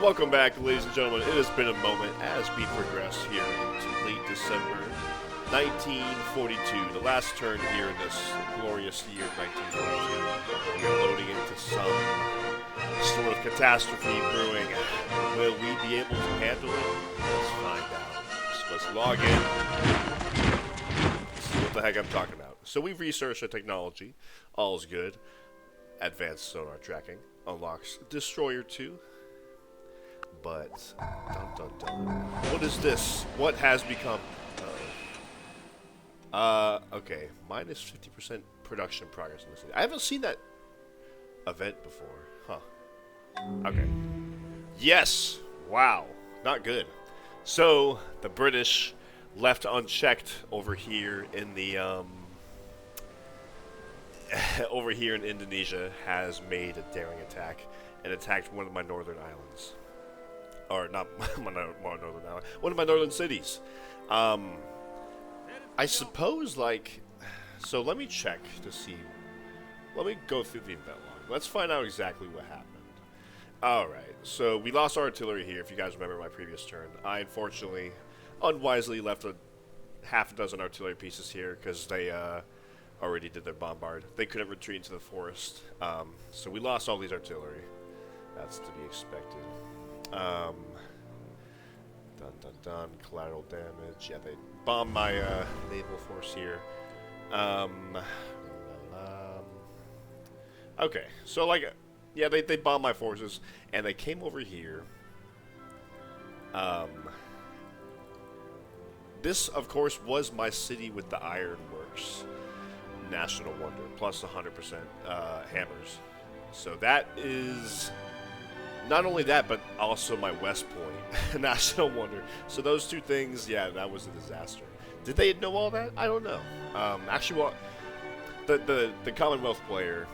Welcome back, ladies and gentlemen. It has been a moment as we progress here into late December 1942, the last turn here in this glorious year 1942. We are loading into some sort of catastrophe brewing. Will we be able to handle it? Let's find out. So let's log in. See what the heck I'm talking about. So we've researched the technology. All's good. Advanced sonar tracking. Unlocks Destroyer 2. But, dun dun dun. What is this? What has become? Okay. Minus 50% production progress in this city. I haven't seen that event before. Huh. Okay. Yes! Wow. Not good. So, the British, left unchecked over here in the, over here in Indonesia, has made a daring attack and attacked one of my northern islands. Or not my northern island, one of my northern cities. I suppose, like, so let me check to see. Let me go through the event log. Let's find out exactly what happened. Alright, so we lost our artillery here, if you guys remember my previous turn. I unfortunately, unwisely left a half a dozen artillery pieces here because they already did their bombard. They couldn't retreat into the forest. So we lost all these artillery. That's to be expected. Dun dun dun, collateral damage. Yeah, they bombed my naval force here. Okay, so like, yeah, they bombed my forces, and they came over here. This, of course, was my city with the ironworks. National wonder, plus 100% hammers. So that is... Not only that, but also my West Point, National Wonder. So those two things, yeah, that was a disaster. Did they know all that? I don't know. Actually, well, the Commonwealth player,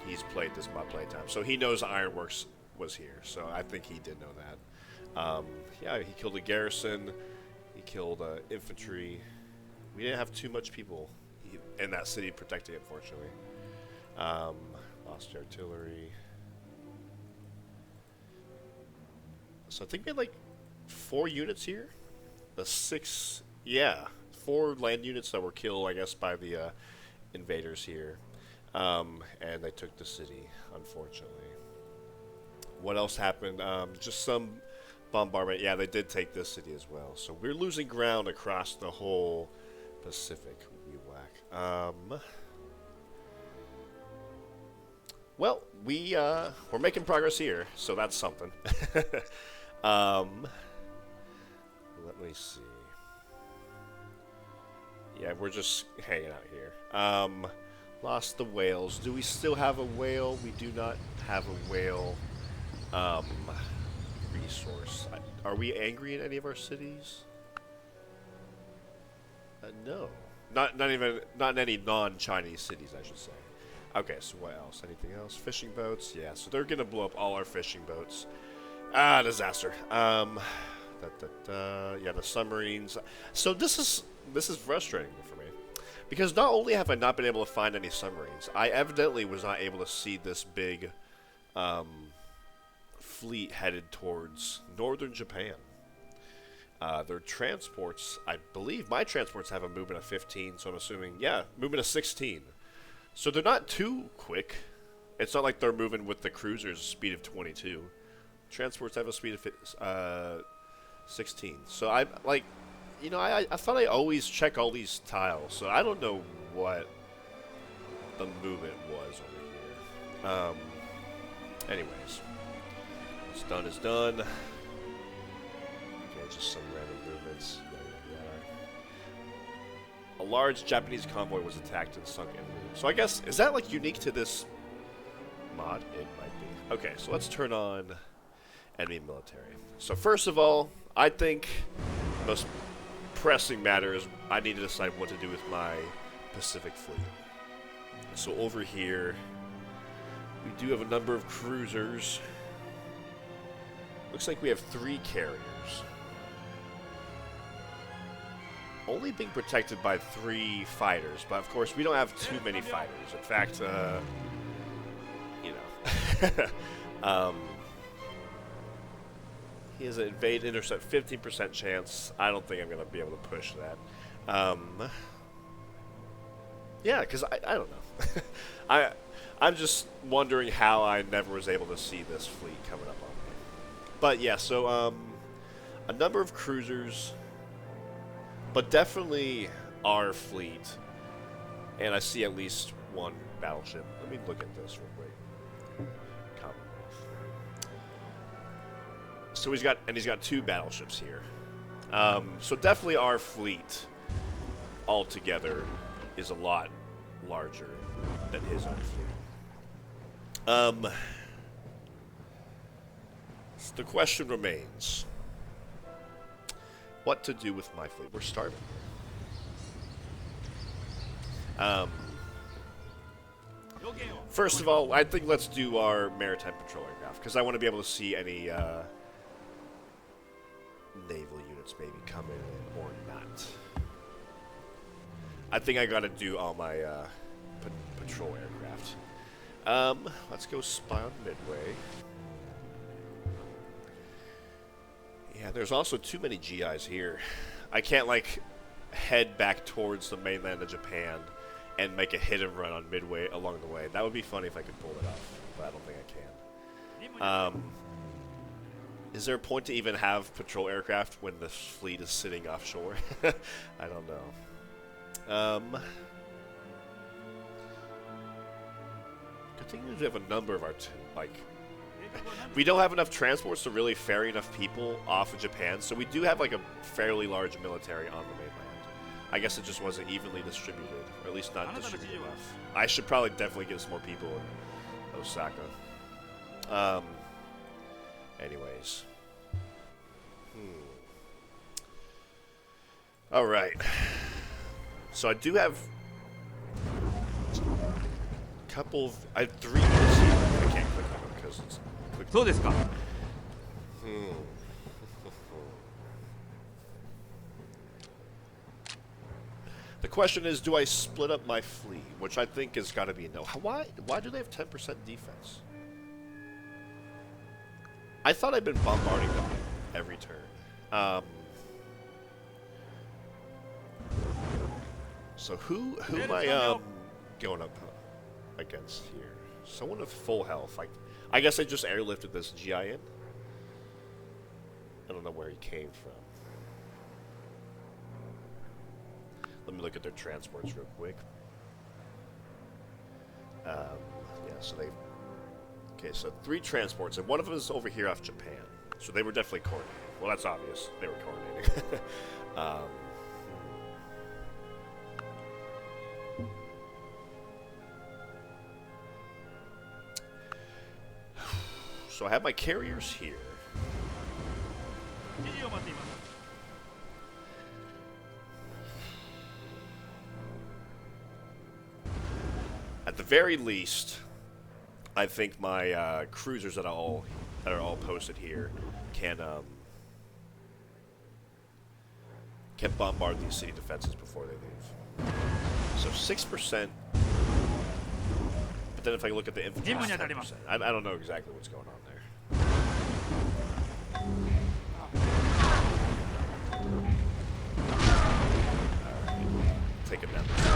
he's played this mod playtime, so he knows Ironworks was here. So I think he did know that. Yeah, he killed a garrison. He killed infantry. We didn't have too much people in that city protecting it, unfortunately. Lost artillery. So I think we had like 4 units here. The 6, yeah, 4 land units that were killed, I guess, by the invaders here. And they took the city, unfortunately. What else happened? Just some bombardment. Yeah, they did take this city as well. So we're losing ground across the whole Pacific. We whack. Well, we're making progress here, so that's something. Let me see. Yeah, we're just hanging out here. Lost the whales. Do we still have a whale? We do not have a whale resource. Are we angry in any of our cities? No. Not in any non-Chinese cities, I should say. Okay, so what else? Anything else? Fishing boats? Yeah, so they're gonna blow up all our fishing boats. Ah, disaster. Yeah, the submarines. So this is frustrating for me, because not only have I not been able to find any submarines, I evidently was not able to see this big fleet headed towards northern Japan. Their transports, I believe my transports have a movement of 15, so I'm assuming, yeah, movement of 16. So they're not too quick. It's not like they're moving with the cruiser's speed of 22. Transports have a speed of 16. So I like, you know, I thought I always check all these tiles. So I don't know what the movement was over here. Anyways, what's done is done. Okay, just some random movements. A large Japanese convoy was attacked and sunk in. So I guess, is that like unique to this mod? It might be. Okay, so let's turn on enemy military. So first of all, I think the most pressing matter is I need to decide what to do with my Pacific fleet. So over here, we do have a number of cruisers. Looks like we have 3 carriers. Only being protected by 3 fighters, but of course we don't have too many fighters. In fact, you know, He has an invade intercept 15% chance. I don't think I'm going to be able to push that. Yeah, because I don't know. I'm just wondering how I never was able to see this fleet coming up on me. But yeah, so a number of cruisers, but definitely our fleet. And I see at least one battleship. Let me look at this real quick. Commonwealth. So he's got 2 battleships here. So definitely our fleet altogether is a lot larger than his own fleet. So the question remains, what to do with my fleet? We're starving. First of all, I think let's do our maritime patrol aircraft, because I want to be able to see any naval units maybe coming in or not. I think I got to do all my patrol aircraft. Let's go spy on Midway. Yeah, there's also too many GIs here. I can't, like, head back towards the mainland of Japan and make a hit and run on Midway along the way. That would be funny if I could pull it off, but I don't think I can. Is there a point to even have patrol aircraft when the fleet is sitting offshore? I don't know. Good thing is we have a number of our, we don't have enough transports to really ferry enough people off of Japan, so we do have like a fairly large military on the mainland. I guess it just wasn't evenly distributed, or at least not distributed enough. I should probably definitely get some more people in Osaka. Anyways. Alright. So I do have a couple of... I have 3 units here. I can't click on them because it's... So desu ka? The question is, do I split up my fleet? Which I think has got to be a no. Why do they have 10% defense? I thought I'd been bombarding them every turn. So who am I going up against here? Someone with full health. Like, I guess I just airlifted this GI in. I don't know where he came from. Let me look at their transports real quick. Yeah, so they... Okay, so 3 transports, and one of them is over here off Japan. So they were definitely coordinating. Well, that's obvious. They were coordinating. So I have my carriers here. At the very least, I think my cruisers that are all posted here can bombard these city defenses before they leave. So 6%. But then if I look at the infantry, it's 10%. I don't know exactly what's going on there. Alright. Take it down to 0.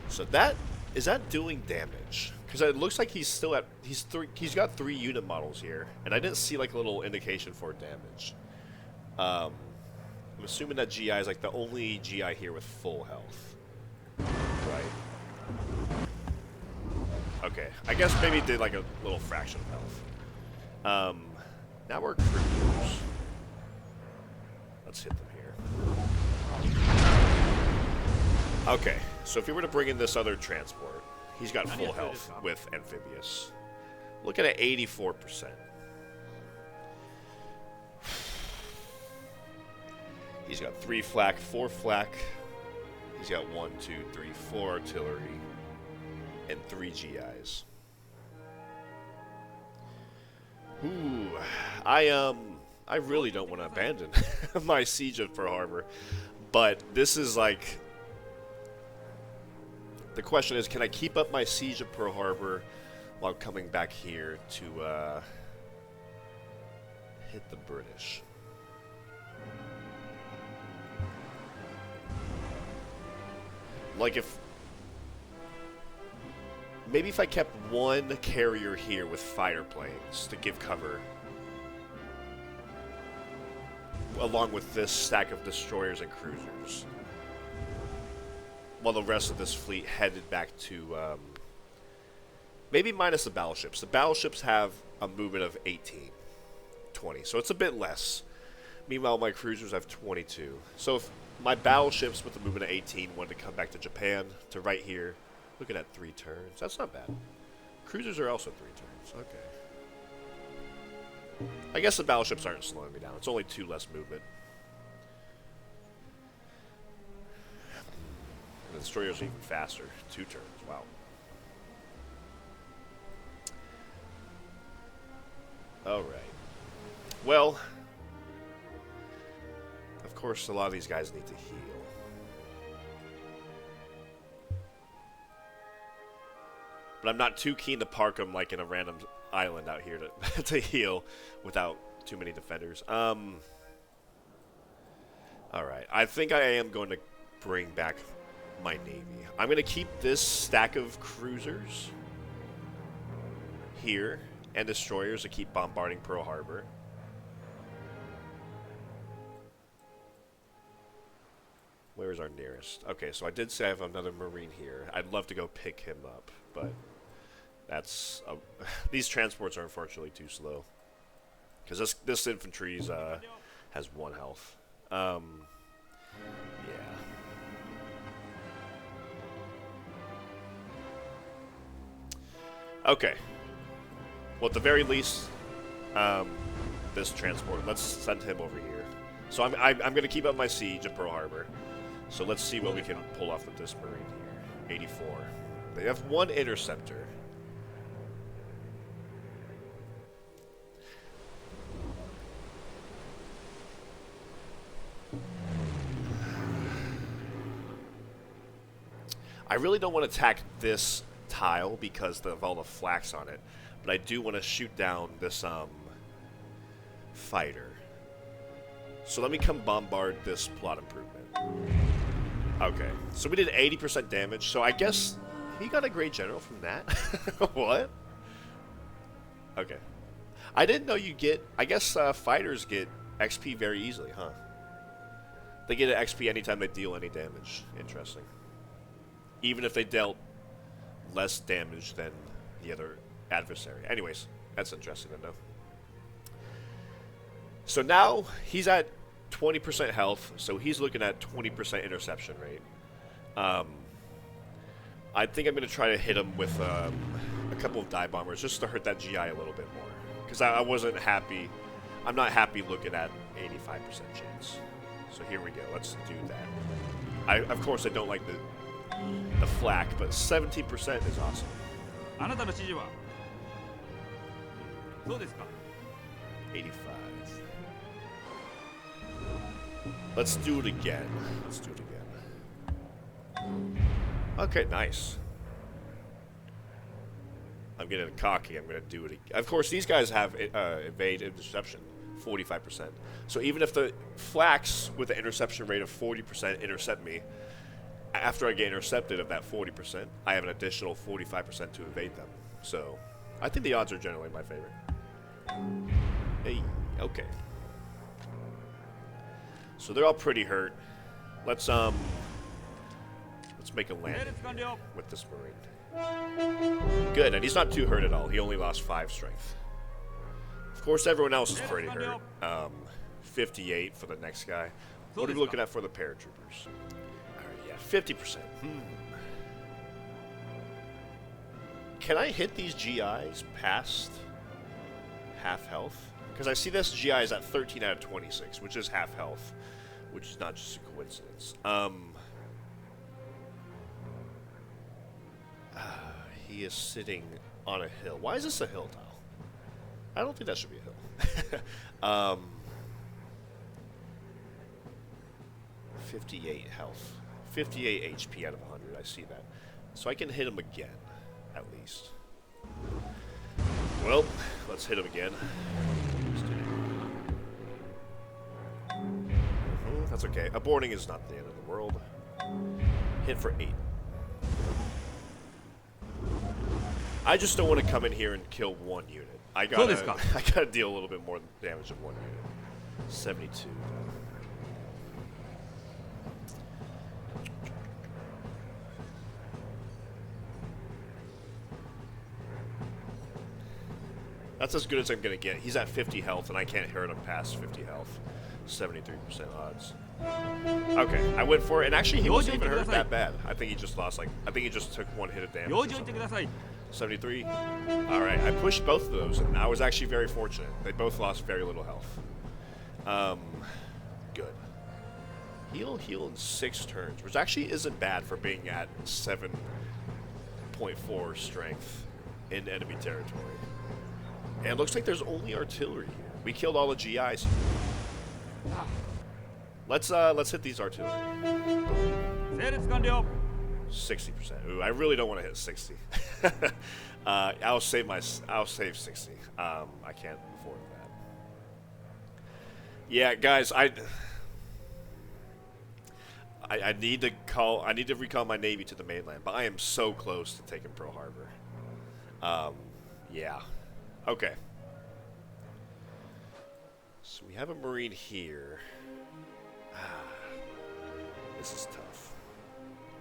So is that doing damage? Because it looks like he's still at he's got 3 unit models here, and I didn't see like a little indication for damage. I'm assuming that GI is like the only GI here with full health. Right. Okay. I guess maybe it did like a little fraction of health. Now we're cruisers. Let's hit them here. Okay. So if you were to bring in this other transport, he's got full health with amphibious. Look at it, 84%. He's got 3 flak, 4 flak. He's got 1, 2, 3, 4 artillery, and 3 GIs. Ooh, I really don't want to abandon my siege of Pearl Harbor, but this is like, the question is, can I keep up my siege of Pearl Harbor while coming back here to hit the British. Like if... Maybe if I kept one carrier here with fighter planes to give cover, along with this stack of destroyers and cruisers, while the rest of this fleet headed back to, maybe minus the battleships. The battleships have a movement of 18, 20, so it's a bit less. Meanwhile, my cruisers have 22. So if my battleships with a movement of 18 wanted to come back to Japan, to right here, look at that, 3 turns. That's not bad. Cruisers are also 3 turns. Okay. I guess the battleships aren't slowing me down. It's only 2 less movement. And the destroyers are even faster. 2 turns. Wow. Alright. Well, of course, a lot of these guys need to heal. But I'm not too keen to park them like in a random island out here to, to heal without too many defenders. Alright, I think I am going to bring back my navy. I'm going to keep this stack of cruisers here and destroyers to keep bombarding Pearl Harbor. Where is our nearest? Okay, so I did say I have another Marine here. I'd love to go pick him up, but that's... these transports are unfortunately too slow. Because this infantry has 1 health. Yeah. Okay. Well, at the very least, this transport, let's send him over here. So I'm going to keep up my siege at Pearl Harbor. So let's see what we can pull off with this Marine here. 84. They have 1 interceptor. I really don't want to attack this tile because of all the flax on it. But I do want to shoot down this fighter. So let me come bombard this plot improvement. Okay, so we did 80% damage, so I guess he got a great general from that. What? Okay. I didn't know you get... I guess fighters get XP very easily, huh? They get an XP anytime they deal any damage. Interesting. Even if they dealt less damage than the other adversary. Anyways, that's interesting to know. So now he's at 20% health, so he's looking at 20% interception rate. I think I'm going to try to hit him with a couple of dive bombers just to hurt that GI a little bit more. Because I wasn't happy. I'm not happy looking at 85% chance. So here we go. Let's do that. Of course, I don't like the flak, but 17% is awesome. 85. Let's do it again. Let's do it again. Okay, nice. I'm getting cocky. I'm going to do it again. Of course, these guys have evade interception, 45%. So even if the flax with the interception rate of 40% intercept me, after I get intercepted of that 40%, I have an additional 45% to evade them. So I think the odds are generally in my favor. Hey, okay. So they're all pretty hurt. Let's make a landing with this Marine. Good, and he's not too hurt at all. He only lost 5 strength. Of course, everyone else is pretty hurt. 58 for the next guy. What are we looking at for the paratroopers? Alright, yeah, 50%. Can I hit these GIs past half health? Because I see this GI is at 13 out of 26, which is half health, which is not just a coincidence. He is sitting on a hill. Why is this a hill tile? I don't think that should be a hill. 58 health. 58 HP out of 100. I see that. So I can hit him again, at least. Well, let's hit him again. That's okay. Aborting is not the end of the world. Hit for 8. I just don't want to come in here and kill one unit. I gotta deal a little bit more damage than one unit. 72. That's as good as I'm gonna get. He's at 50 health, and I can't hurt him past 50 health. 73% odds. Okay, I went for it, and actually he wasn't even hurt that bad. I think he just lost I think he just took 1 hit of damage. 73. All right, I pushed both of those, and I was actually very fortunate. They both lost very little health. Good. Heal in 6 turns, which actually isn't bad for being at 7.4 strength in enemy territory. And it looks like there's only artillery here. We killed all the GIs. Let's hit these artillery. 60%. Ooh, I really don't want to hit 60. I'll save 60. I can't afford that. Yeah, guys, I need to recall my navy to the mainland, but I am so close to taking Pearl Harbor. Yeah. Okay. So we have a Marine here. This is tough.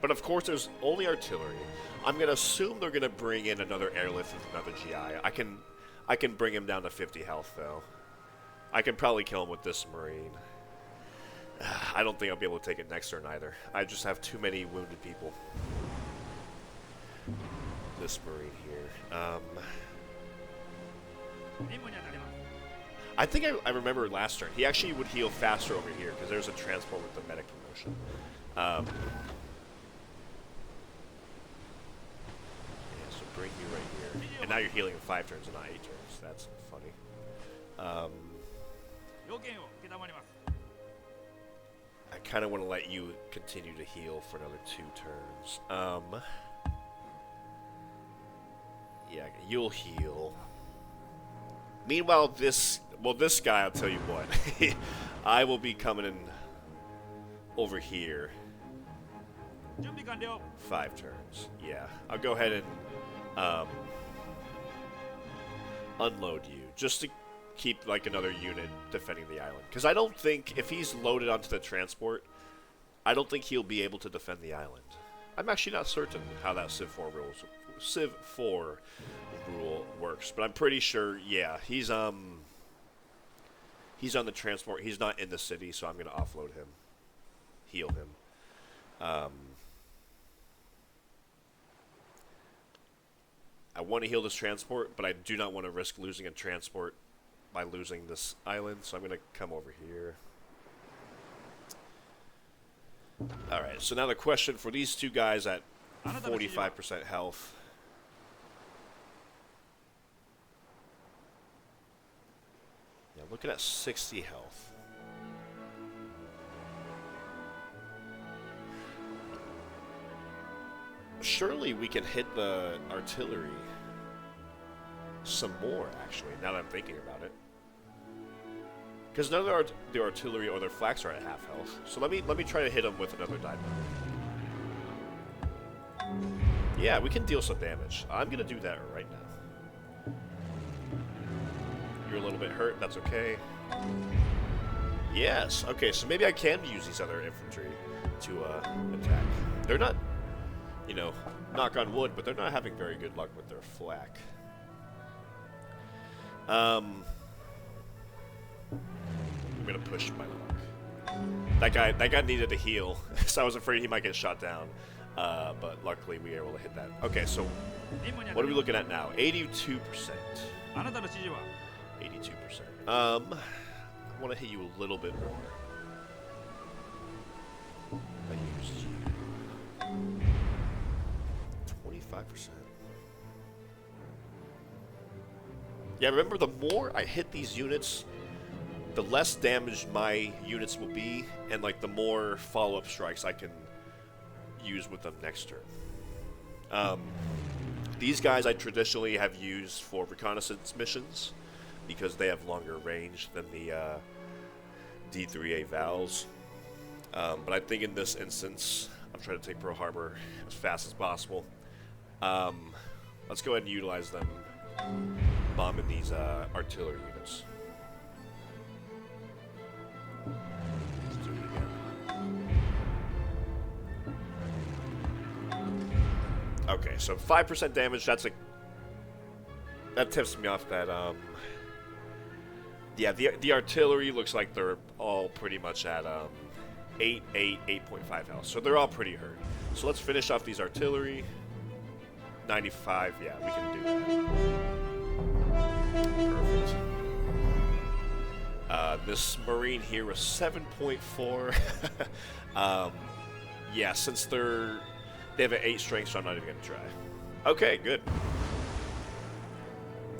But of course, there's only artillery. I'm going to assume they're going to bring in another airlift with another GI. I can bring him down to 50 health, though. I can probably kill him with this Marine. I don't think I'll be able to take it next turn either. I just have too many wounded people. This Marine here. I think I remember last turn. He actually would heal faster over here because there's a transport with the medic promotion. Yeah, so bring you right here. And now you're healing in 5 turns and not 8 turns. That's funny. I kind of want to let you continue to heal for another 2 turns. Yeah, you'll heal. Meanwhile, this guy, I'll tell you what. I will be coming in over here. 5 turns. Yeah, I'll go ahead and unload you just to keep like another unit defending the island. Because I don't think if he's loaded onto the transport, I don't think he'll be able to defend the island. I'm actually not certain how that Civ 4 rule works, but I'm pretty sure. Yeah, he's on the transport. He's not in the city, so I'm gonna offload him, heal him. I want to heal this transport, but I do not want to risk losing a transport by losing this island, so I'm going to come over here. Alright, so now the question for these 2 guys at 45% health. Yeah, looking at 60 health. Surely we can hit the artillery some more, actually, now that I'm thinking about it. Because none of the artillery or their flaks are at half health. So let me try to hit them with another die. Yeah, we can deal some damage. I'm going to do that right now. You're a little bit hurt. That's okay. Yes. Okay, so maybe I can use these other infantry to attack. They're not, you know, knock on wood, but they're not having very good luck with their flak. I'm gonna push my luck. That guy needed to heal, so I was afraid he might get shot down. But luckily we were able to hit that. Okay, so what are we looking at now? 82%. 82%. I want to hit you a little bit more. I used you. 25%. Yeah, remember, the more I hit these units, the less damage my units will be, and like the more follow-up strikes I can use with them next turn. These guys I traditionally have used for reconnaissance missions because they have longer range than the D3A Vals. But I think in this instance, I'm trying to take Pearl Harbor as fast as possible. Let's go ahead and utilize them bombing these artillery units. Let's do it again. Okay, so 5% damage, that tips me off that, yeah, the artillery looks like they're all pretty much at, 8.5 health, so they're all pretty hurt. So let's finish off these artillery. 95, yeah, we can do that. Perfect. This Marine here was 7.4. Yeah, since they have an 8 strength, so I'm not even going to try. Okay, good.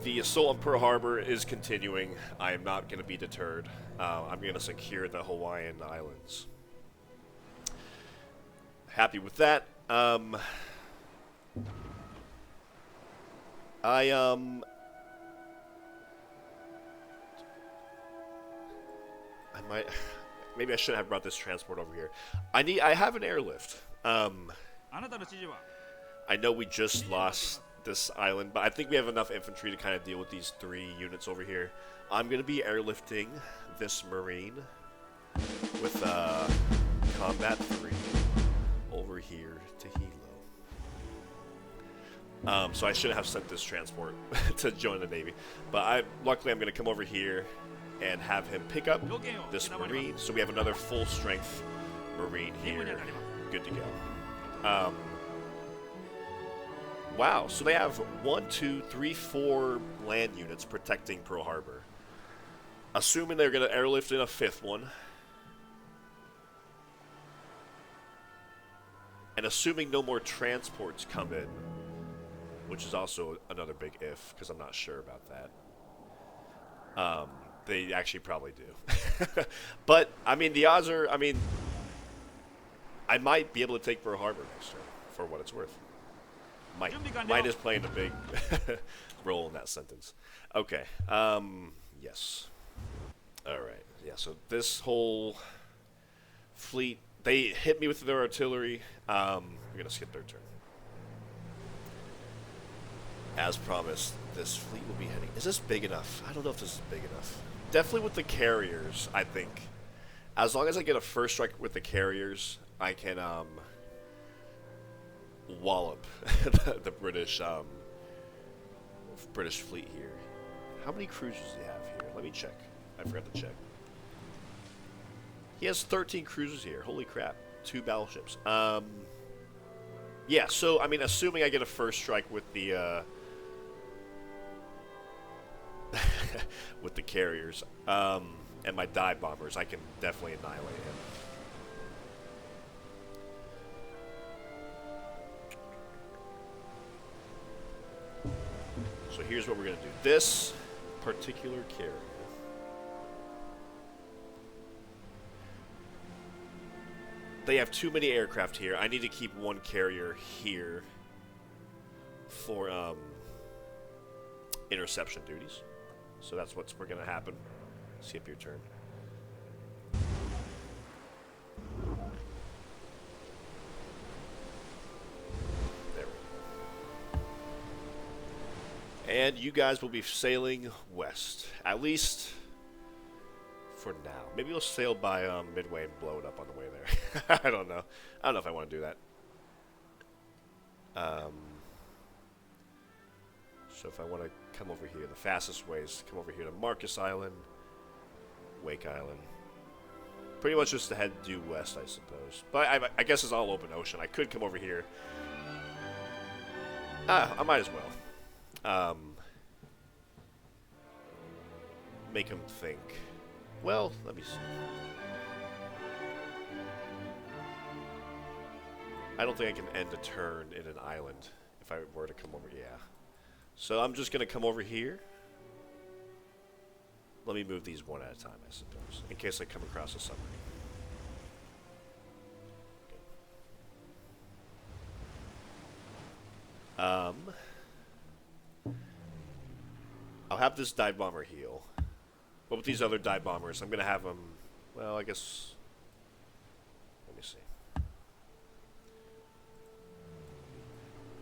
The assault on Pearl Harbor is continuing. I am not going to be deterred. I'm going to secure the Hawaiian Islands. Happy with that. I might, maybe I shouldn't have brought this transport over here. I have an airlift. I know we just lost this island, but I think we have enough infantry to kind of deal with these 3 units over here. I'm going to be airlifting this Marine with Combat 3 over here to Hilo. So I shouldn't have sent this transport to join the Navy. But luckily I'm going to come over here and have him pick up this Marine. So we have another full strength Marine here. Good to go. Wow, so they have 1, 2, 3, 4 land units protecting Pearl Harbor. Assuming they're going to airlift in a 5th one. And assuming no more transports come in, which is also another big if, because I'm not sure about that. They actually probably do. But, I mean, the odds are, I mean, I might be able to take Pearl Harbor next turn, for what it's worth. Might is playing a big role in that sentence. Okay, yes. Alright, yeah, so this whole fleet, they hit me with their artillery. We're going to skip their turn. As promised, this fleet will be heading... Is this big enough? I don't know if this is big enough. Definitely with the carriers, I think. As long as I get a first strike with the carriers, I can wallop the British fleet here. How many cruisers do they have here? Let me check. I forgot to check. He has 13 cruisers here. Holy crap. 2 battleships. Yeah, so, I mean, assuming I get a first strike with the, with the carriers, and my dive bombers, I can definitely annihilate him. So here's what we're going to do. This particular carrier, they have too many aircraft here. I need to keep one carrier here for interception duties. So that's what's going to happen. Skip your turn. There we go. And you guys will be sailing west. At least for now. Maybe we'll sail by Midway and blow it up on the way there. I don't know. I don't know if I want to do that. So if I want to come over here, the fastest way is to come over here to Marcus Island, Wake Island. Pretty much just to head due west, I suppose. But I guess it's all open ocean. I could come over here. I might as well. Make him think. Well, let me see. I don't think I can end a turn in an island if I were to come over. Yeah. So I'm just going to come over here. Let me move these one at a time, I suppose, in case I come across a submarine. Okay. have this dive bomber heal. But with these other dive bombers, I'm going to have them... Well, I guess... Let me see.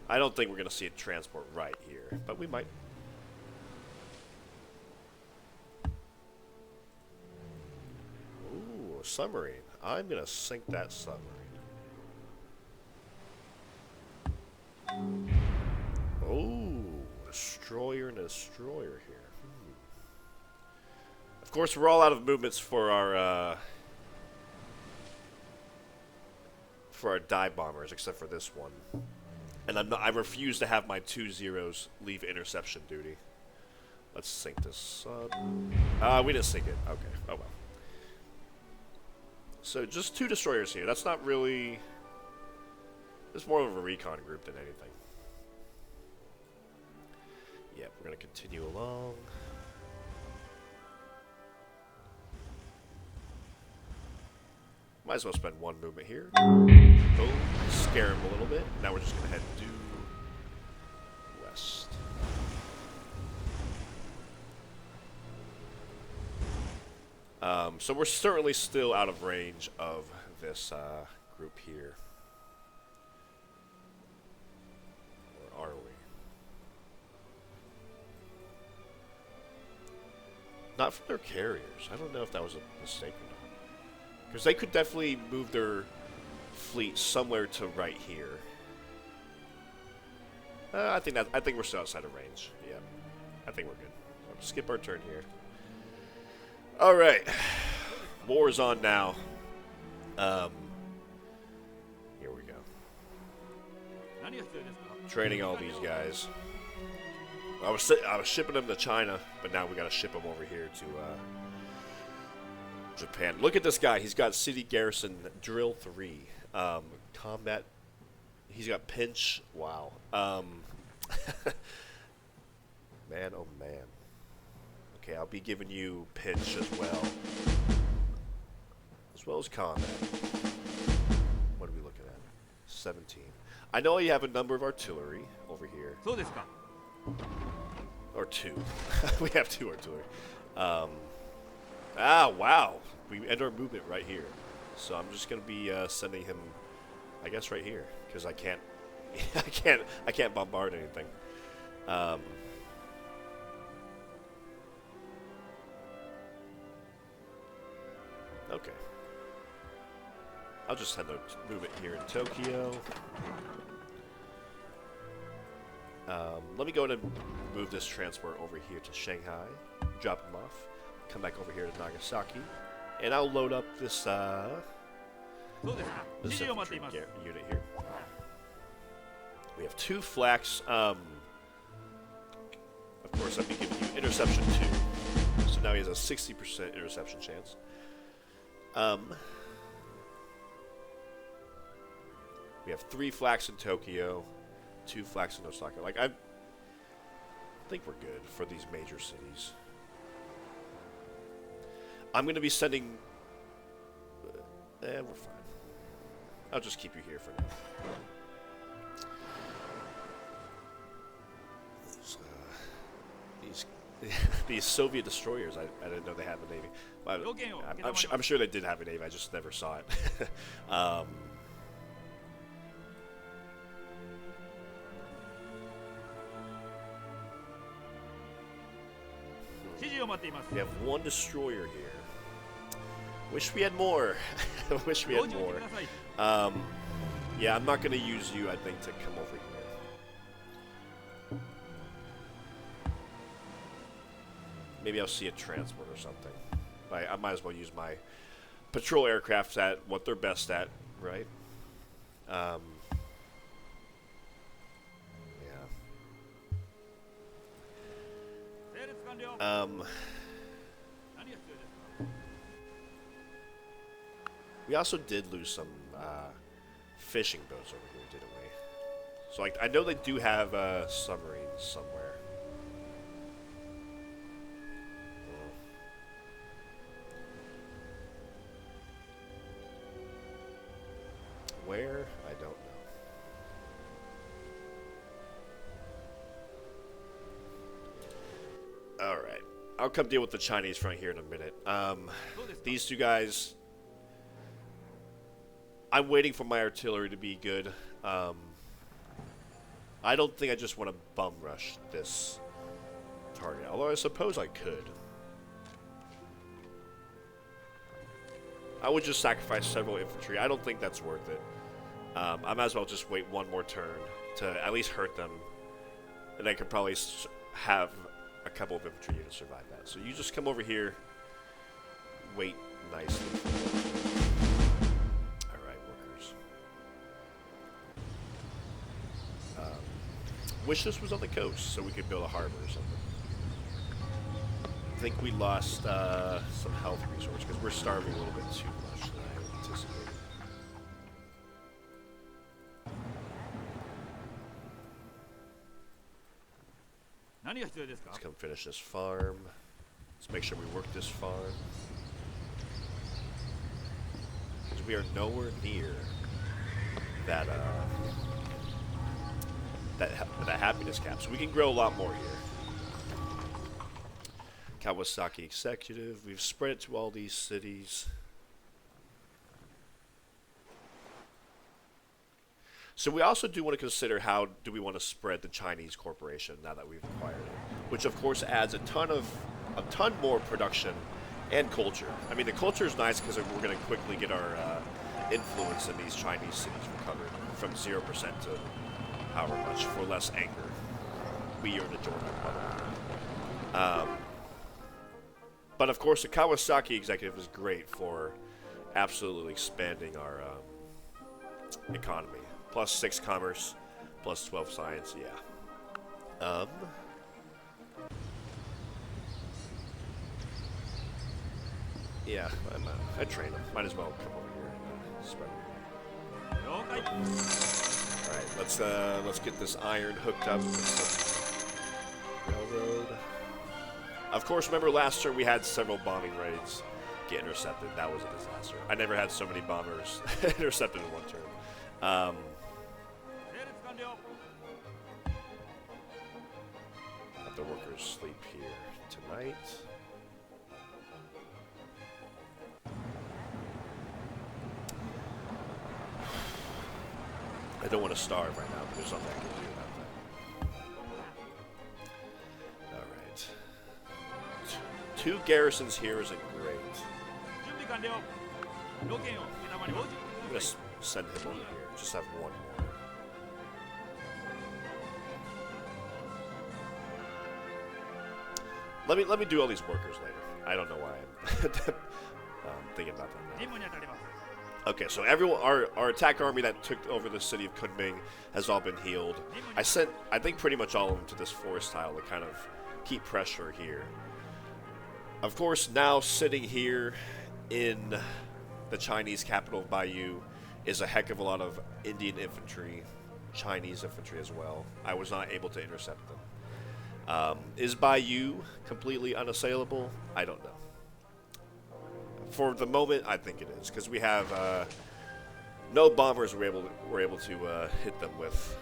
I don't think we're going to see a transport right here, but we might. Ooh, a submarine. I'm going to sink that submarine. Oh, destroyer and a destroyer here. Of course, we're all out of movements for our dive bombers, except for this one. And I refuse to have my 2 zeros leave interception duty. Let's sink this sub. We didn't sink it. Okay. Oh well. So just 2 destroyers here. That's not really... It's more of a recon group than anything. Yep, we're going to continue along. Might as well spend 1 movement here. Boom. Scare him a little bit. Now we're just going to head due west. So we're certainly still out of range of this group here. Or are we? Not from their carriers. I don't know if that was a mistake or not. Because they could definitely move their fleet somewhere to right here. I think we're still outside of range. Yeah, I think we're good. So skip our turn here. All right, war is on now. Here we go. Training all these guys. I was shipping them to China, but now we got to ship them over here to Japan. Look at this guy. He's got City Garrison Drill 3. Combat. He's got Pinch. Wow. Man, oh man. Okay, I'll be giving you Pinch as well. As well as Combat. What are we looking at? 17. I know you have a number of artillery over here. Or 2. We have 2 artillery. Wow. We end our movement right here. So I'm just going to be sending him, I guess, right here. Because I can't, I can't bombard anything. Okay. I'll just send a movement here in Tokyo. Let me go ahead and move this transport over here to Shanghai. Drop him off. Come back over here to Nagasaki. And I'll load up this infantry unit here. We have 2 flaks. Of course, I'll be giving you interception 2. So now he has a 60% interception chance. We have 3 flaks in Tokyo, 2 flaks in Osaka. Like, I think we're good for these major cities. I'm going to be sending... we're fine. I'll just keep you here for now. These Soviet destroyers, I didn't know they had a navy. I'm sure they did have a navy, I just never saw it. We have 1 destroyer here. Wish we had more. Wish we had more. Yeah, I'm not going to use you, I think, to come over here. Maybe I'll see a transport or something. I might as well use my patrol aircrafts at what they're best at, right? Yeah. We also did lose some fishing boats over here, didn't we? So, like, I know they do have submarines somewhere. Where? I don't know. Alright. I'll come deal with the Chinese front here in a minute. These two guys, I'm waiting for my artillery to be good. I don't think I just want to bum rush this target, although I suppose I could. I would just sacrifice several infantry. I don't think that's worth it. I might as well just wait one more turn to at least hurt them, and I could probably have a couple of infantry units survive that. So you just come over here, wait nicely. Alright, workers. Wish this was on the coast so we could build a harbor or something. I think we lost some health resources because we're starving a little bit too much than I anticipated. Let's come finish this farm. Let's make sure we work this farm. Because we are nowhere near that that happiness cap. So we can grow a lot more here. Kawasaki Executive. We've spread it to all these cities. So we also do want to consider how do we want to spread the Chinese corporation now that we've acquired it, which of course adds a ton more production and culture. I mean, the culture is nice because we're going to quickly get our influence in these Chinese cities recovered from 0% to however much for less anger. We earned a Jordan, by the way. But of course, the Kawasaki Executive is great for absolutely expanding our economy. Plus 6 commerce, plus 12 science, yeah. Yeah, I train them. Might as well come over here and spread. Alright, let's get this iron hooked up with some railroad. Of course, remember last turn we had several bombing raids get intercepted. That was a disaster. I never had so many bombers intercepted in one turn. Let the workers sleep here tonight. I don't want to starve right now, but there's nothing I can do about that. Alright. 2 garrisons here isn't great. I'm going to send him over here. Just have one more. Let me do all these workers later. I don't know why I'm thinking about that now. Okay, so everyone, our attack army that took over the city of Kunming has all been healed. I sent, I think, pretty much all of them to this forest tile to kind of keep pressure here. Of course, now sitting here in the Chinese capital of Bayou is a heck of a lot of Indian infantry, Chinese infantry as well. I was not able to intercept them. Is Bayou completely unassailable? I don't know. For the moment, I think it is, because we have no bombers we're able to hit them with.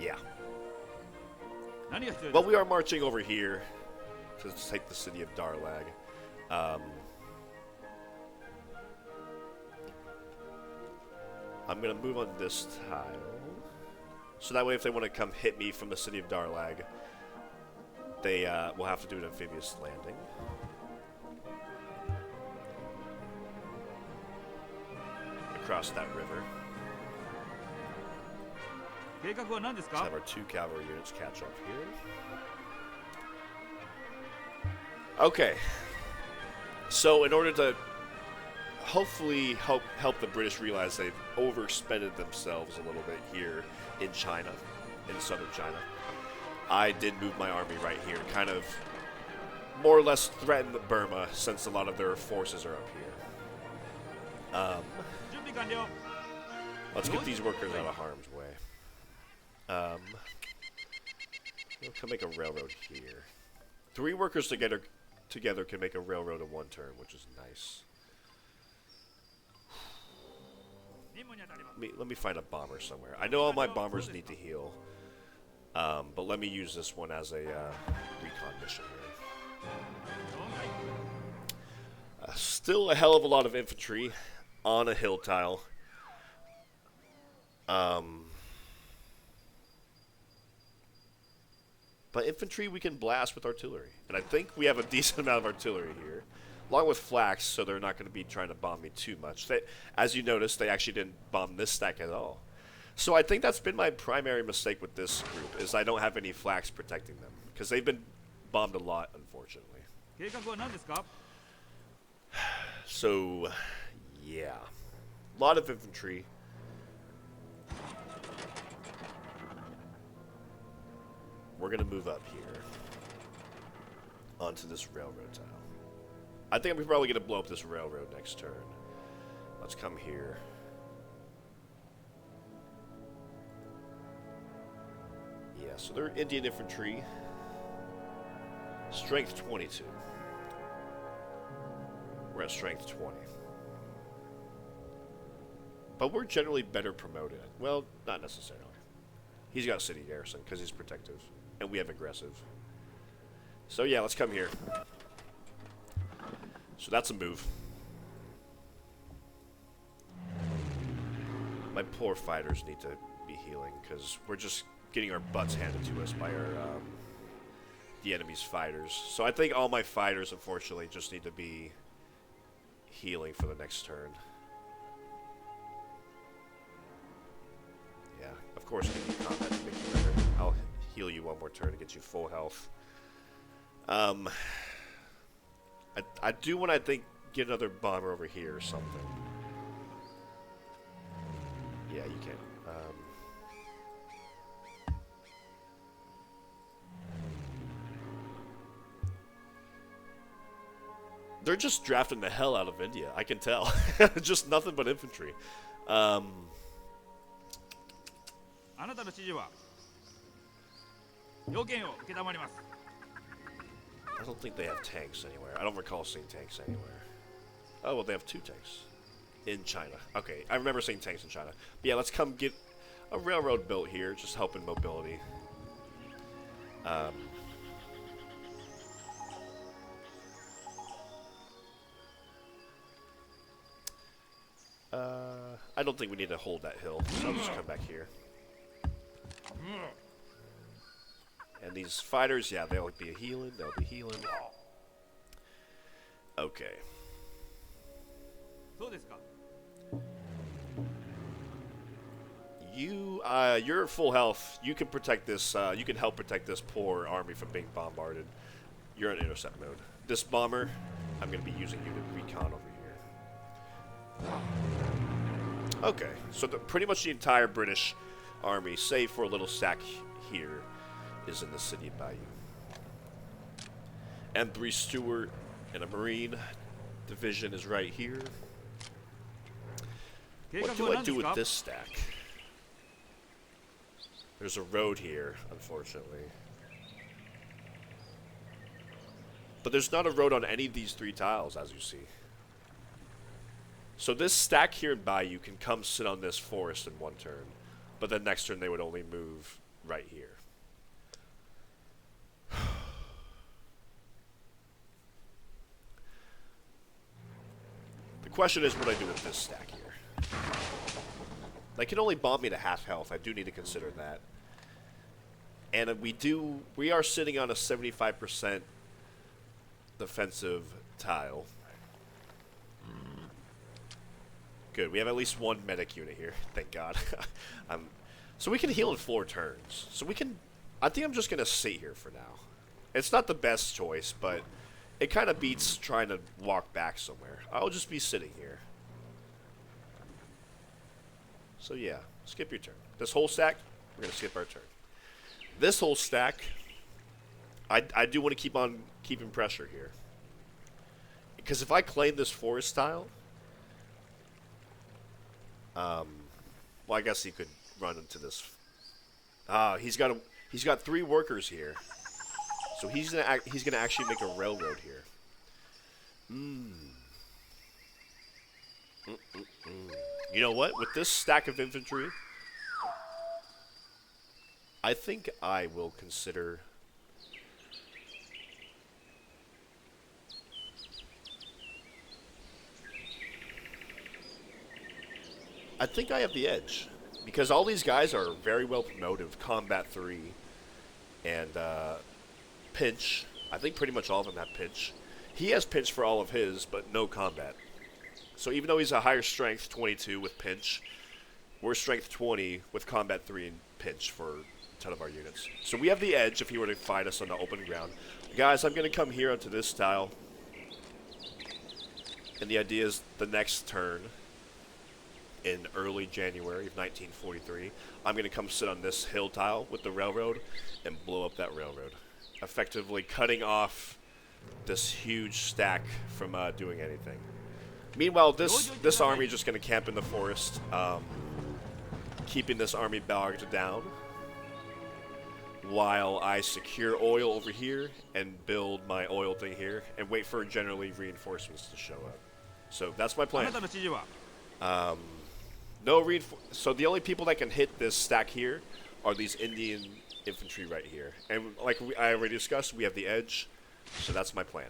Yeah. Well, we are marching over here to take the city of Darlag. I'm going to move on this tile. So that way, if they want to come hit me from the city of Darlag, they will have to do an amphibious landing. Across that river. Let's have our 2 cavalry units catch up here. Okay. So in order to hopefully help the British realize they've overspended themselves a little bit here in China, in southern China, I did move my army right here and kind of more or less threaten Burma since a lot of their forces are up here. Let's get these workers out of harm's way. We'll come make a railroad here. 3 workers together can make a railroad in 1 turn, which is nice. Let me find a bomber somewhere. I know all my bombers need to heal. But let me use this one as a recon mission here. Still a hell of a lot of infantry on a hill tile. But infantry we can blast with artillery. And I think we have a decent amount of artillery here. Along with flaks, so they're not going to be trying to bomb me too much. As you noticed, they actually didn't bomb this stack at all. So I think that's been my primary mistake with this group, is I don't have any flaks protecting them. Because they've been bombed a lot, unfortunately. So, yeah. A lot of infantry. We're going to move up here onto this railroad tile. I think I'm probably going to blow up this railroad next turn. Let's come here. Yeah, so they're Indian infantry. Strength 22. We're at strength 20. But we're generally better promoted. Well, not necessarily. He's got city garrison because he's protective. And we have aggressive. So yeah, let's come here. So that's a move. My poor fighters need to be healing because we're just getting our butts handed to us by the enemy's fighters. So I think all my fighters, unfortunately, just need to be healing for the next turn. Yeah, of course, give you combat to make you better. I'll heal you one more turn to get you full health. I do want to, I think, get another bomber over here or something. Yeah, you can. They're just drafting the hell out of India, I can tell. Just nothing but infantry. I don't think they have tanks anywhere. I don't recall seeing tanks anywhere. Oh, well, they have 2 tanks. In China. Okay, I remember seeing tanks in China. But yeah, let's come get a railroad built here, just helping mobility. I don't think we need to hold that hill, so I'll just come back here. And these fighters, yeah, they'll be healing, they'll be healing. Okay. You're at full health. You can protect this, you can help protect this poor army from being bombarded. You're in intercept mode. This bomber, I'm going to be using you to recon over here. Okay, so pretty much the entire British army, save for a little sack here, is in the city of Bayou. M3 Stewart and a Marine division is right here. What do I do with this stack? There's a road here, unfortunately. But there's not a road on any of these 3 tiles, as you see. So this stack here in Bayou can come sit on this forest in 1 turn. But then next turn they would only move right here. The question is what I do with this stack here. They can only bomb me to half health. I do need to consider that. And we are sitting on a 75% defensive tile. Good. We have at least 1 medic unit here. Thank God. So we can heal in 4 turns. So we can... I think I'm just going to sit here for now. It's not the best choice, but it kind of beats trying to walk back somewhere. I'll just be sitting here. So yeah, skip your turn. This whole stack, we're going to skip our turn. This whole stack, I do want to keep on keeping pressure here. Because if I claim this forest tile... well, I guess he could run into this. He's got 3 workers here, so he's gonna actually make a railroad here. You know what? With this stack of infantry, I think I will consider... I think I have the edge. Because all these guys are very well promoted with Combat 3 and Pinch. I think pretty much all of them have Pinch. He has Pinch for all of his, but no Combat. So even though he's a higher strength 22 with Pinch, we're strength 20 with Combat 3 and Pinch for a ton of our units. So we have the edge if he were to fight us on the open ground. Guys, I'm going to come here onto this tile. And the idea is the next turn, in early January of 1943, I'm going to come sit on this hill tile with the railroad and blow up that railroad, effectively cutting off this huge stack from doing anything. Meanwhile, this army is just going to camp in the forest, keeping this army bogged down, while I secure oil over here and build my oil thing here and wait for generally reinforcements to show up. So that's my plan. So the only people that can hit this stack here are these Indian infantry right here. And like I already discussed, we have the edge. So that's my plan.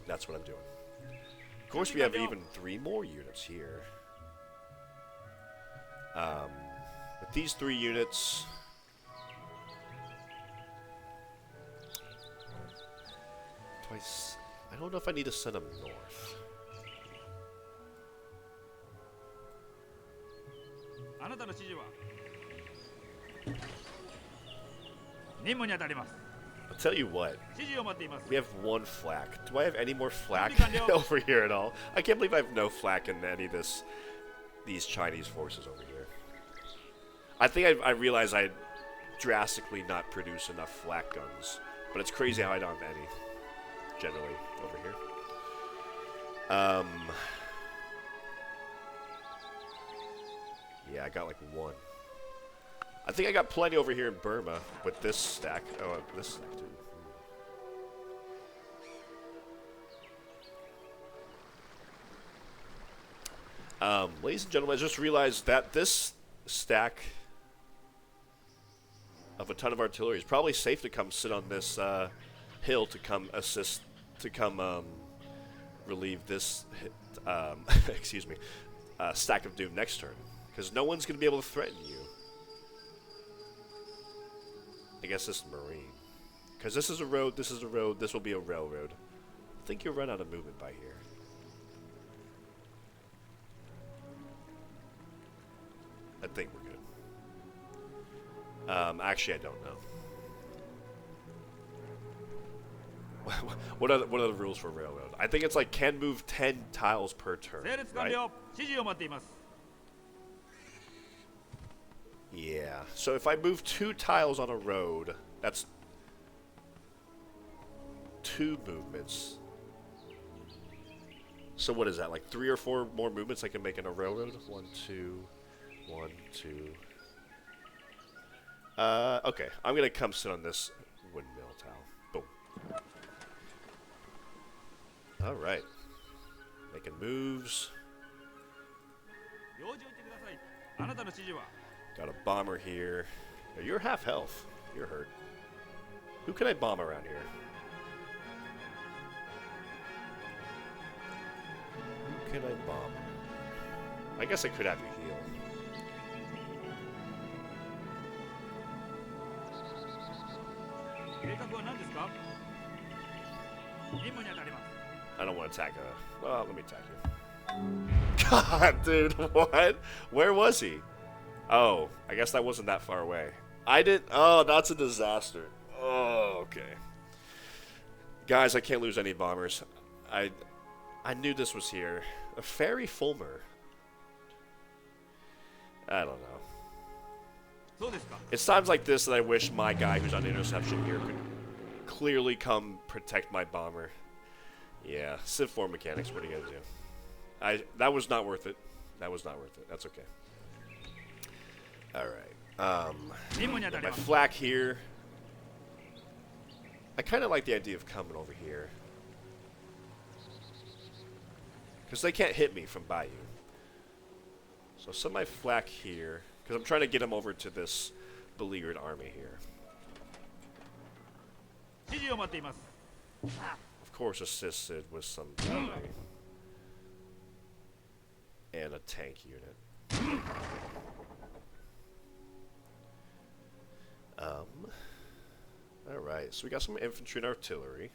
That's what I'm doing. Of course, we have even 3 more units here. With these 3 units... Twice... I don't know if I need to send them north. I'll tell you what, we have 1 flak. Do I have any more flak over here at all? I can't believe I have no flak in any of these Chinese forces over here. I think I realize I drastically not produce enough flak guns, but it's crazy how I don't have any, generally, over here. Yeah, I got like 1. I think I got plenty over here in Burma with this stack. Oh, this stack too. Ladies and gentlemen, I just realized that this stack of a ton of artillery is probably safe to come sit on this hill to come assist, to come relieve this, excuse me, stack of doom next turn. Because no one's going to be able to threaten you. I guess this is Marine. Because this is a road, this is a road, this will be a railroad. I think you'll run out of movement by here. I think we're good. Actually, I don't know. What are the rules for railroad? I think it's like can move 10 tiles per turn, right? Yeah. So if I move 2 tiles on a road, that's 2 movements. So what is that? Like 3 or 4 more movements I can make in a railroad? 1, 2, 1, 2. Okay. I'm gonna come sit on this windmill tile. Boom. All right. Making moves. Got a bomber here. Now, you're half health. You're hurt. Who can I bomb around here? Who can I bomb? I guess I could have you heal. I don't want to attack her. Well, let me attack you. God, dude, what? Where was he? Oh, I guess that wasn't that far away. I didn't... Oh, that's a disaster. Oh, okay. Guys, I can't lose any bombers. I knew this was here. A Ferry Fulmer. I don't know. It's times like this that I wish my guy who's on interception here could clearly come protect my bomber. Yeah, Civ 4 mechanics, what are you going to do? That was not worth it. That was not worth it. That's okay. Alright. My flak here. I kind of like the idea of coming over here. Because they can't hit me from Bayou. So set my flak here. Because I'm trying to get him over to this beleaguered army here. Of course, assisted with some cavalry and a tank unit. Alright, so we got some infantry and artillery.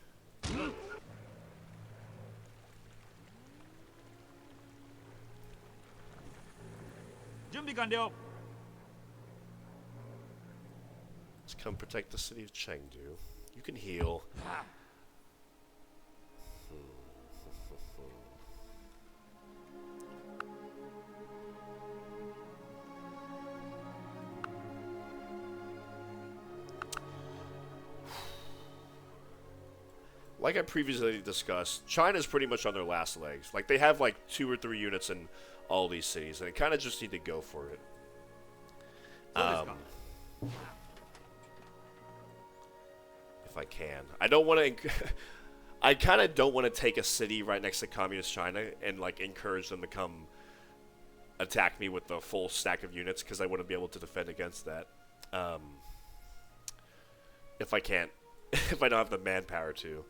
Let's come protect the city of Chengdu. You can heal. Like I previously discussed, China's pretty much on their last legs. Like, they have like 2 or 3 units in all these cities, and they kind of just need to go for it. If I can. I don't want to... I kind of don't want to take a city right next to Communist China and, like, encourage them to come attack me with the full stack of units, because I wouldn't be able to defend against that. If I can't. If I don't have the manpower to.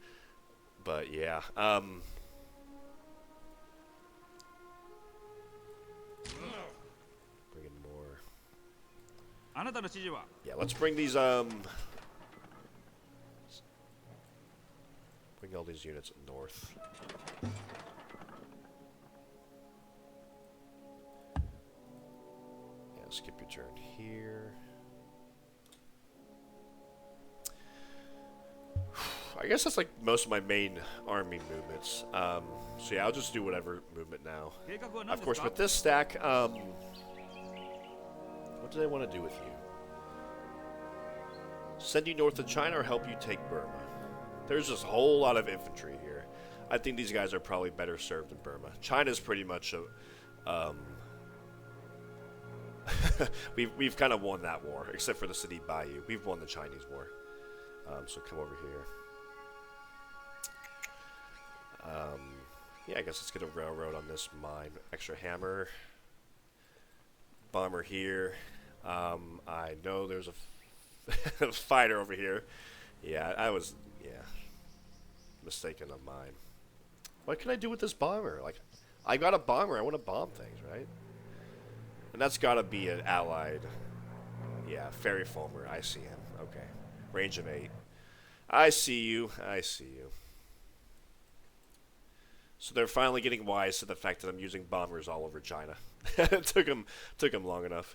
But, yeah. Bring in more. Yeah, let's bring these, bring all these units north. Yeah, skip your turn here. I guess that's like most of my main army movements. So yeah, I'll just do whatever movement now. Of course, with this stack, what do they want to do with you? Send you north to China or help you take Burma? There's just a whole lot of infantry here. I think these guys are probably better served in Burma. China's pretty much a... we've kind of won that war, except for the city Bayou. We've won the Chinese war. So come over here. Yeah, I guess let's get a railroad on this mine. Extra hammer. Bomber here. I know there's a fighter over here. Yeah, I was, mistaken of mine. What can I do with this bomber? Like, I got a bomber. I want to bomb things, right? And that's got to be an allied. Yeah, Ferry Fulmer. I see him. Okay. Range of 8. I see you. I see you. So they're finally getting wise to the fact that I'm using bombers all over China. It took them long enough.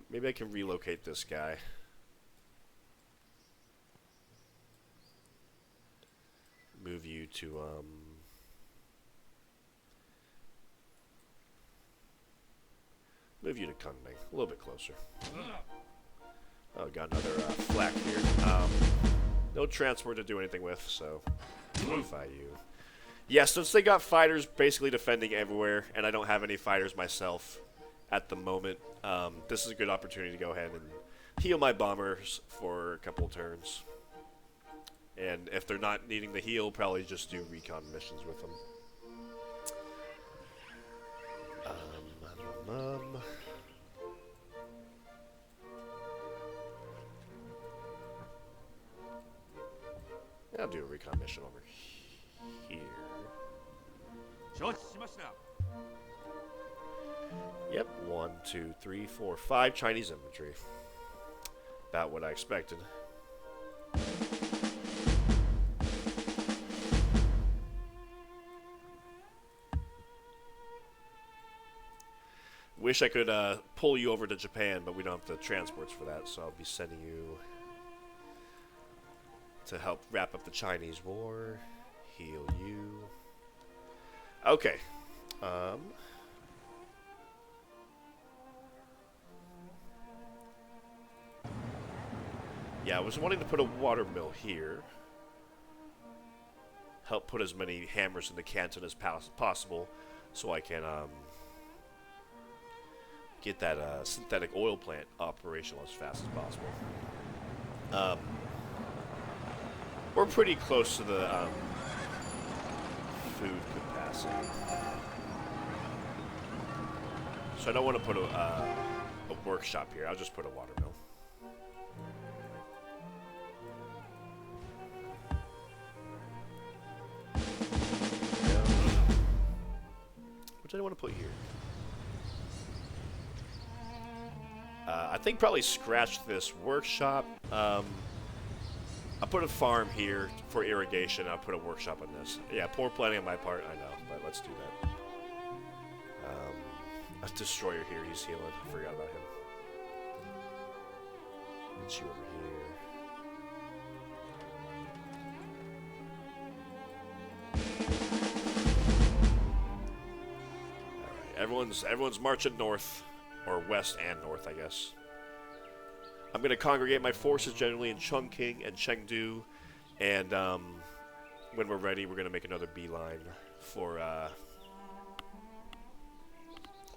Maybe I can relocate this guy. Move you to Kunming, a little bit closer. Oh, got another flak here. No transport to do anything with, so notify you. Yeah, since they got fighters basically defending everywhere, and I don't have any fighters myself at the moment, this is a good opportunity to go ahead and heal my bombers for a couple turns. And if they're not needing the heal, probably just do recon missions with them. Yeah, I'll do a recon mission over here. Yep, 1, 2, 3, 4, 5 Chinese infantry. About what I expected. Wish I could pull you over to Japan, but we don't have the transports for that, so I'll be sending you to help wrap up the Chinese war. Heal you. Okay. Yeah, I was wanting to put a water mill here. Help put as many hammers in the canton as possible, so I can get that synthetic oil plant operational as fast as possible. We're pretty close to the food capacity, so I don't want to put a workshop here. I'll just put a water mill. do I want to put here? I think probably scratch this workshop. I'll put a farm here for irrigation. I'll put a workshop on this. Yeah, poor planning on my part, I know, but let's do that. A destroyer here, he's healing. I forgot about him. Get you over here. Alright, everyone's marching north. Or west and north, I guess. I'm going to congregate my forces generally in Chungking and Chengdu. And when we're ready, we're going to make another beeline for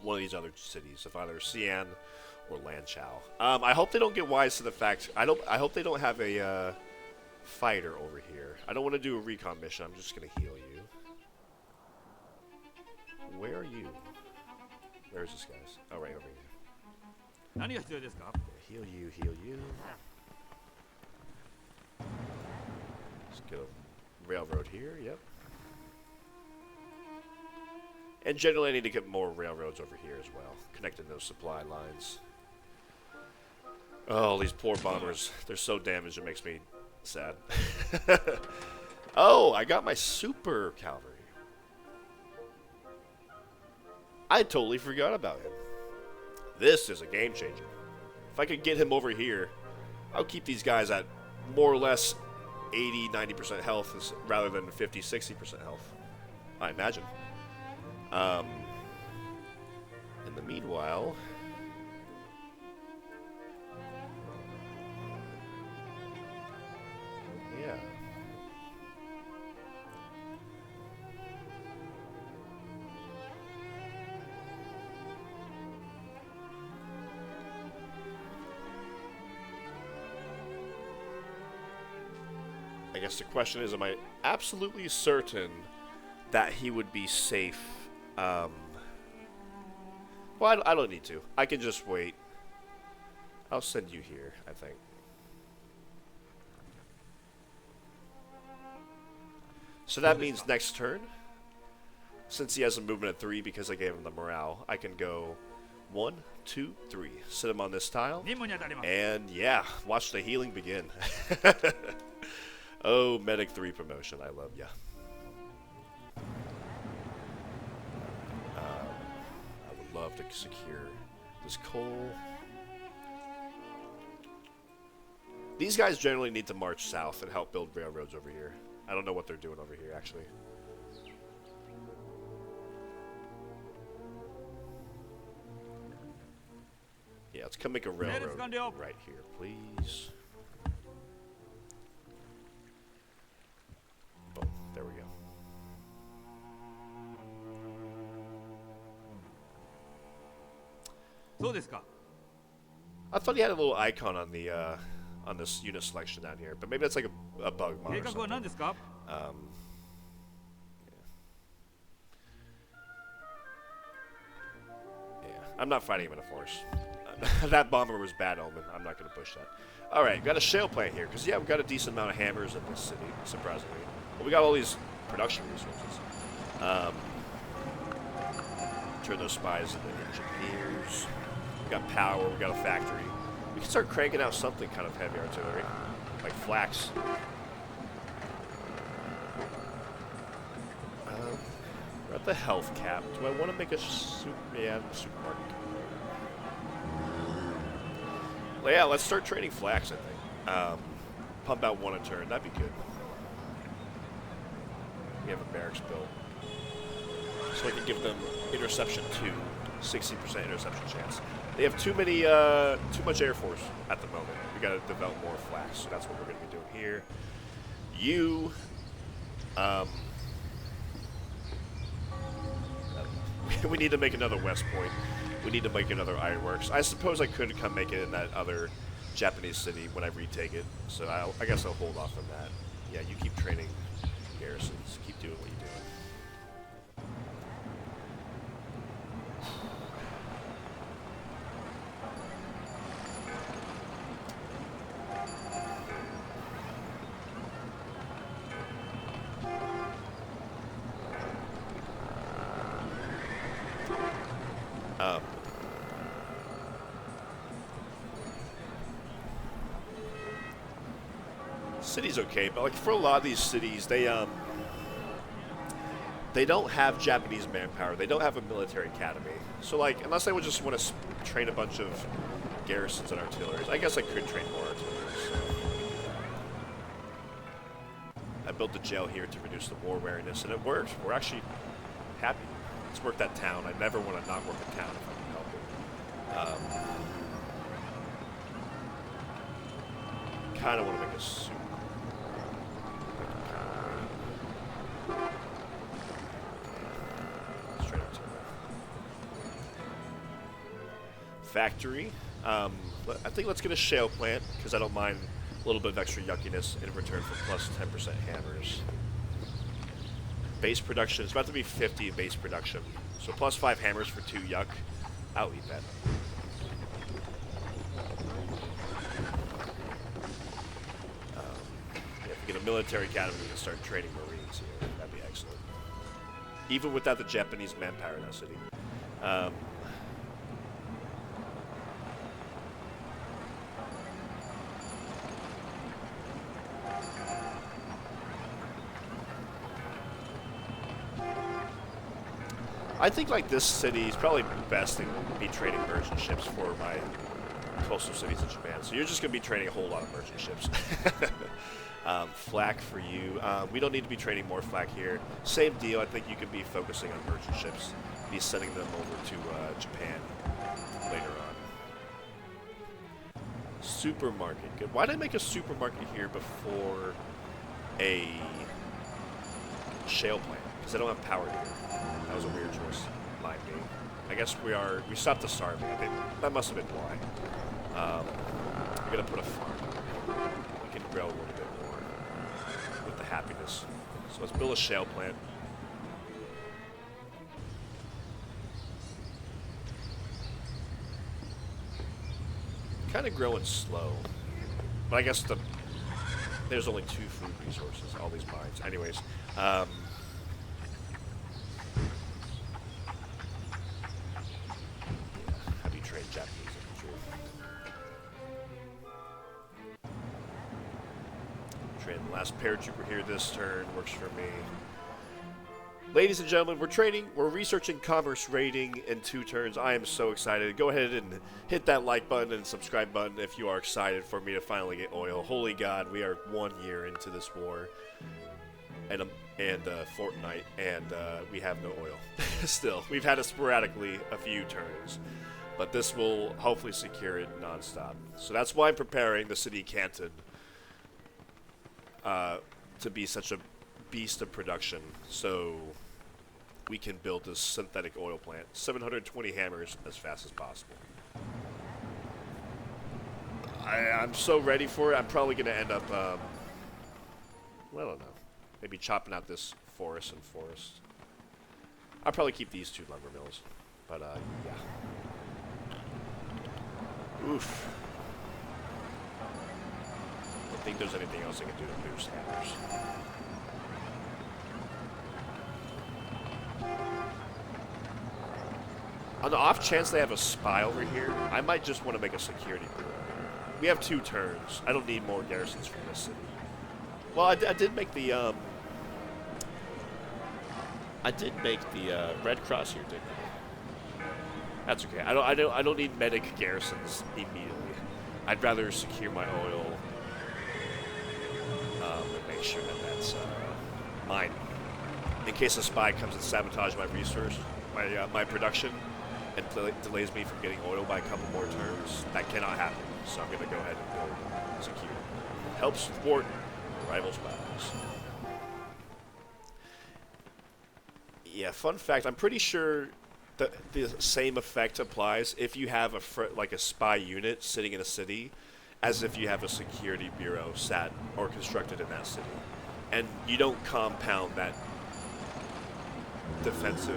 one of these other cities, of either Xi'an or Lanchao. I hope they don't get wise to the fact. I hope they don't have a fighter over here. I don't want to do a recon mission. I'm just going to heal you. Where are you? Where's this guys? Oh, right over here. Heal you, heal you. Let's get a railroad here, yep. And generally I need to get more railroads over here as well, connecting those supply lines. Oh, these poor bombers. They're so damaged it makes me sad. Oh, I got my super cavalry. I totally forgot about him. This is a game changer. If I could get him over here, I'll keep these guys at more or less 80, 90% health rather than 50, 60% health. I imagine. In the meanwhile, yeah. I guess the question is, am I absolutely certain that he would be safe? Well, I don't need to. I can just wait. I'll send you here, I think. So that means next turn, since he has a movement of 3 because I gave him the morale, I can go 1, 2, 3. Sit him on this tile. And yeah, watch the healing begin. Oh, Medic 3 promotion. I love ya. I would love to secure this coal. These guys generally need to march south and help build railroads over here. I don't know what they're doing over here, actually. Yeah, let's come make a railroad right here, please. Boom, there we go. I thought he had a little icon on the on this unit selection down here, but maybe that's like a bug mod or something. Yeah, I'm not fighting him in a force. That bomber was bad omen. I'm not going to push that. All right, got a shale plant here because yeah, we've got a decent amount of hammers in this city, surprisingly. But we got all these production resources. Turn those spies into engineers. We got power. We got a factory. We can start cranking out something kind of heavy artillery, like flax. We're at the health cap. Do I want to make a supermarket? Well, yeah, let's start trading flax, I think. Pump out 1 a turn. That'd be good. We have a barracks built. So I can give them interception 2. 60% interception chance. They have too much Air Force at the moment. We got to develop more flax, so that's what we're going to be doing here. You, we need to make another West Point. We need to make another ironworks. I suppose I could come make it in that other Japanese city when I retake it. So I guess I'll hold off on that. Yeah, you keep training garrisons. Keep doing what you're doing. City's okay, but like for a lot of these cities, they don't have Japanese manpower. They don't have a military academy. So like, unless I would just want to train a bunch of garrisons and artilleries, I guess I could train more artilleries. I built the jail here to reduce the war wariness, and it worked. We're actually happy. Let's work that town. I never want to not work a town if I can help it. Kind of want to make a super. Straight up to factory. I think let's get a shale plant because I don't mind a little bit of extra yuckiness in return for plus 10% hammers. Base production, it's about to be 50 in base production. So plus 5 hammers for 2 yuck. I'll eat that. Yeah, if we get a military academy, we can start training Marines here. That'd be excellent. Even without the Japanese manpower in that city. I think like this city is probably best to be training merchant ships for my coastal cities in Japan. So you're just going to be training a whole lot of merchant ships. Flak for you. We don't need to be training more flak here. Same deal. I think you could be focusing on merchant ships. Be sending them over to Japan later on. Supermarket. Good. Why did I make a supermarket here before a shale plant? Because I don't have power here. That was a weird choice. Mind me. I guess we stopped the starving. That must have been why. We're gonna put a farm. We can grow a little bit more with the happiness. So let's build a shale plant. Kind of growing slow. But I guess there's only 2 food resources, all these mines. Anyways, Japanese infantry. Train the last paratrooper here this turn. Works for me. Ladies and gentlemen, we're researching commerce rating in 2 turns. I am so excited. Go ahead and hit that like button and subscribe button if you are excited for me to finally get oil. Holy God, we are 1 year into this war. And Fortnite, and we have no oil. Still, we've had it sporadically a few turns. But this will hopefully secure it non-stop. So that's why I'm preparing the city of Canton to be such a beast of production. So we can build this synthetic oil plant. 720 hammers as fast as possible. I'm so ready for it. I'm probably going to end up, well, I don't know. Maybe chopping out this forest and forest. I'll probably keep these 2 lumber mills. But, yeah. Oof. I don't think there's anything else I can do to boost hammers. On the off chance they have a spy over here, I might just want to make a security bureau. We have 2 turns. I don't need more garrisons from this city. Well, I did make the Red Cross here, didn't I? That's okay. I don't need medic garrisons immediately. I'd rather secure my oil and make sure that that's mine. In case a spy comes and sabotages my resource, my production, and delays me from getting oil by a couple more turns, that cannot happen. So I'm going to go ahead and build secure. Helps thwart rival spies. Yeah, fun fact. I'm pretty sure the same effect applies if you have a spy unit sitting in a city as if you have a security bureau sat or constructed in that city. And you don't compound that defense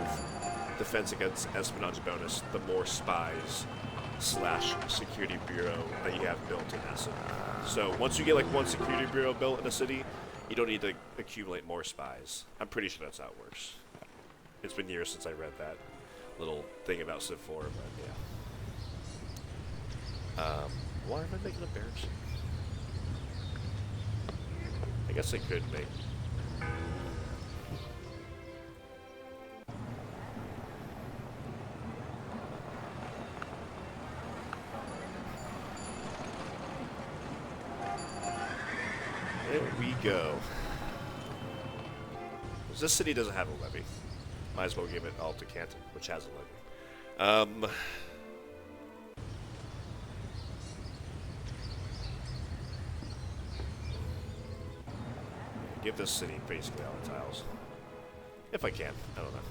against espionage bonus the more spies / security bureau that you have built in that city. So once you get like 1 security bureau built in a city, you don't need to accumulate more spies. I'm pretty sure that's how it works. It's been years since I read that little thing about Civ 4, but yeah. Why am I making a barracks? I guess I could make... There we go. This city doesn't have a levy. Might as well give it all to Canton, which has a levy. Give this city basically all the tiles. If I can. I don't know.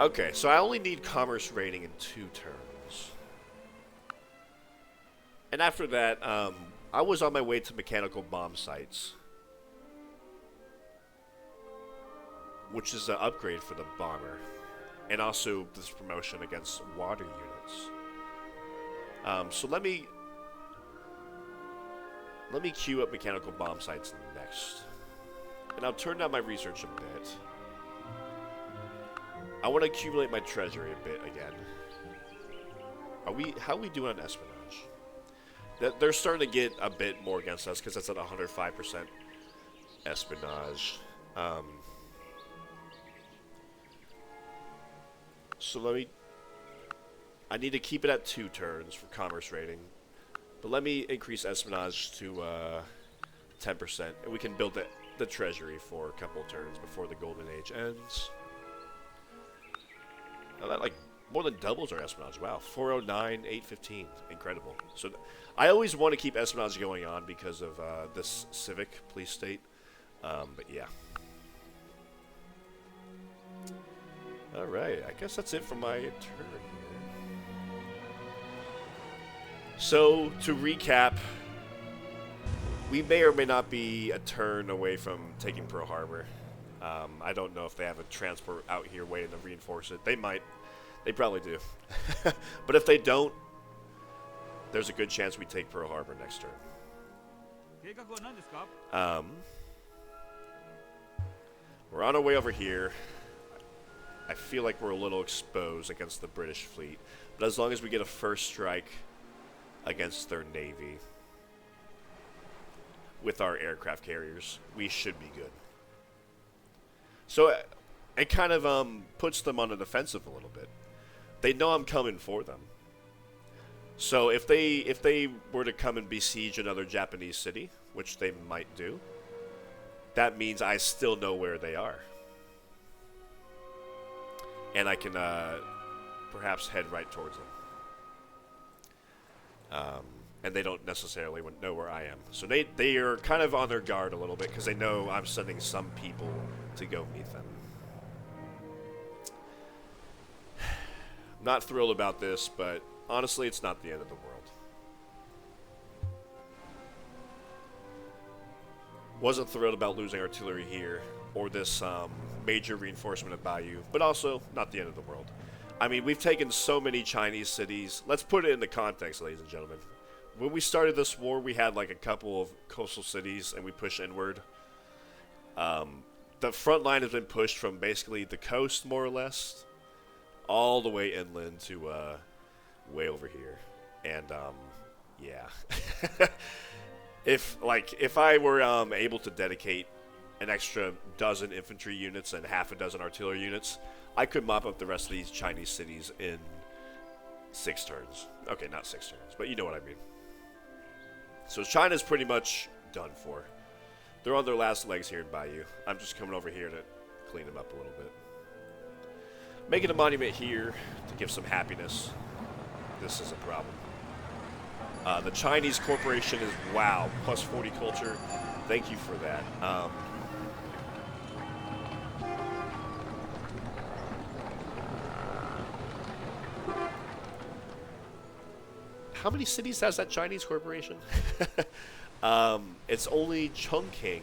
Okay, so I only need commerce rating in 2 turns. And after that, I was on my way to mechanical bomb sites, which is an upgrade for the bomber, and also this promotion against water units. So let me queue up mechanical bomb sites next, and I'll turn down my research a bit. I want to accumulate my treasury a bit again. How are we doing on espionage? They're starting to get a bit more against us because that's at 105% espionage. So I need to keep it at 2 turns for commerce rating. But let me increase espionage to 10%, and we can build the treasury for a couple of turns before the golden age ends. Now that more than doubles our espionage. Wow, 409, 815, incredible. So I always want to keep espionage going on because of this civic police state. But yeah. All right, I guess that's it for my turn here. So, to recap, we may or may not be a turn away from taking Pearl Harbor. I don't know if they have a transport out here waiting to reinforce it. They might. They probably do. But if they don't, there's a good chance we take Pearl Harbor next turn. We're on our way over here. I feel like we're a little exposed against the British fleet. But as long as we get a first strike against their navy with our aircraft carriers, we should be good. So it kind of puts them on the defensive a little bit. They know I'm coming for them. So if they were to come and besiege another Japanese city, which they might do, that means I still know where they are. And I can perhaps head right towards them. And they don't necessarily know where I am. So they are kind of on their guard a little bit because they know I'm sending some people to go meet them. Not thrilled about this, but honestly, it's not the end of the world. Wasn't thrilled about losing artillery here, or this major reinforcement of Bayou, but also not the end of the world. I mean, we've taken so many Chinese cities. Let's put it into context, ladies and gentlemen. When we started this war, we had like a couple of coastal cities, and we pushed inward. The front line has been pushed from basically the coast, more or less, all the way inland to way over here. And yeah. If I were able to dedicate an extra dozen infantry units and half a dozen artillery units, I could mop up the rest of these Chinese cities in 6 turns. Okay, not 6 turns, but you know what I mean. So China's pretty much done for. They're on their last legs here in Bayou. I'm just coming over here to clean them up a little bit. Making a monument here to give some happiness. This is a problem. The Chinese corporation is, wow, plus 40 culture. Thank you for that. How many cities has that Chinese corporation? It's only Chungking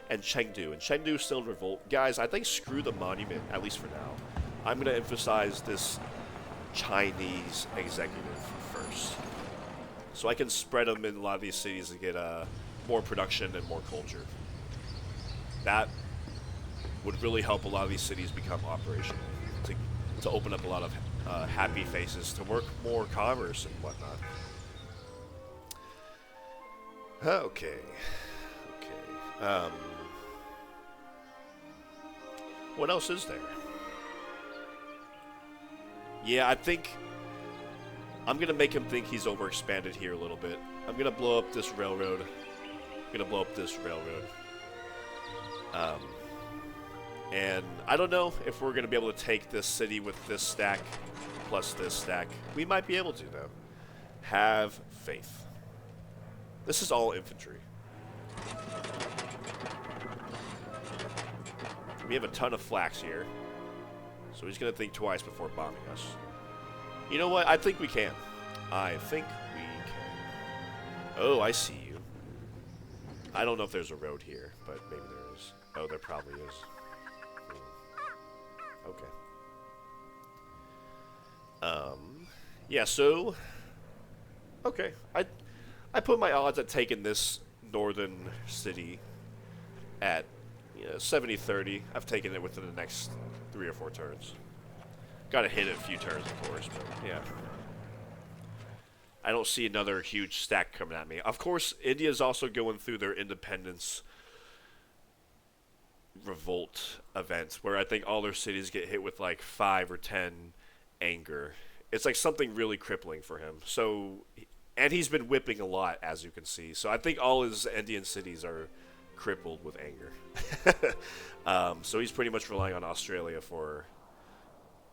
and Chengdu. And Chengdu is still in revolt. Guys, I think screw the monument, at least for now. I'm going to emphasize this Chinese executive first. So I can spread them in a lot of these cities to get more production and more culture. That would really help a lot of these cities become operational, to open up a lot of happy faces, to work more commerce and whatnot. Okay. Okay. What else is there? Yeah, I think I'm going to make him think he's overexpanded here a little bit. I'm going to blow up this railroad. And I don't know if we're going to be able to take this city with this stack plus this stack. We might be able to, though. Have faith. This is all infantry. We have a ton of flax here. So he's going to think twice before bombing us. You know what? I think we can. I think we can. Oh, I see you. I don't know if there's a road here, but maybe there is. Oh, there probably is. Okay. Yeah, so... Okay. I put my odds at taking this northern city at 70-30. I've taken it within the next 3 or 4 turns. Gotta hit it a few turns, of course, but yeah. I don't see another huge stack coming at me. Of course, India's also going through their independence revolt events, where I think all their cities get hit with like 5 or 10 anger. It's like something really crippling for him. So, and he's been whipping a lot, as you can see. So I think all his Indian cities are crippled with anger. So he's pretty much relying on Australia for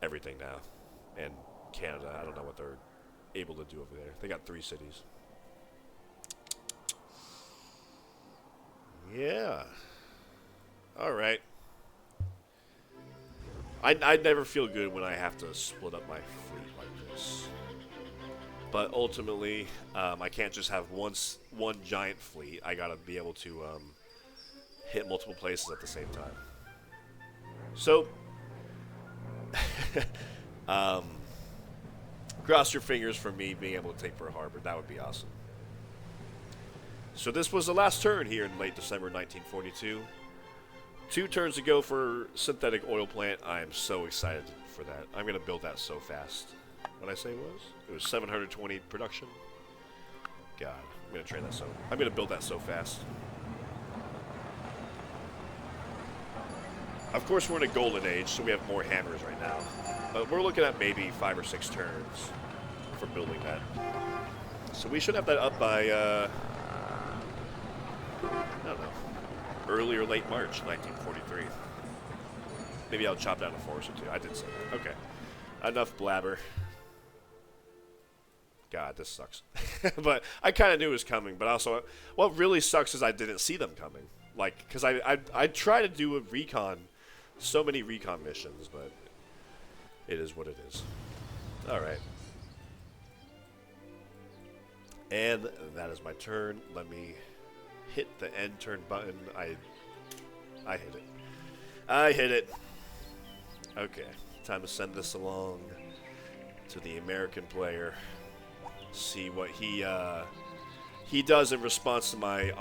everything now. And Canada, I don't know what they're able to do over there. They got 3 cities. Yeah. Alright. I never feel good when I have to split up my fleet like this. But ultimately, I can't just have one giant fleet. I gotta be able to hit multiple places at the same time. So, cross your fingers for me being able to take Pearl Harbor. That would be awesome. So this was the last turn here in late December 1942. 2 turns to go for synthetic oil plant. I am so excited for that. I'm going to build that so fast. What I say it was 720 production. God, I'm going to train that so. I'm going to build that so fast. Of course, we're in a golden age, so we have more hammers right now. But we're looking at maybe 5 or 6 turns for building that. So we should have that up by, I don't know, early or late March 1943. Maybe I'll chop down a forest or 2. I did say that. Okay. Enough blabber. God, this sucks. But I kind of knew it was coming, but also, what really sucks is I didn't see them coming. Like, because I try to do a recon, so many recon missions, but it is what it is. Alright. And that is my turn. Let me hit the end turn button. I hit it. I hit it. Okay. Time to send this along to the American player. See what he does in response to my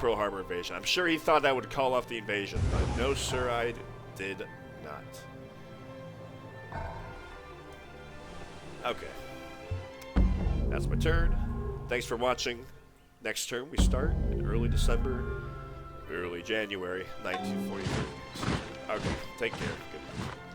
Pearl Harbor invasion. I'm sure he thought that would call off the invasion, but no, sir, I did not. Okay. That's my turn. Thanks for watching. Next turn we start in early December, early January 1943. Okay, take care.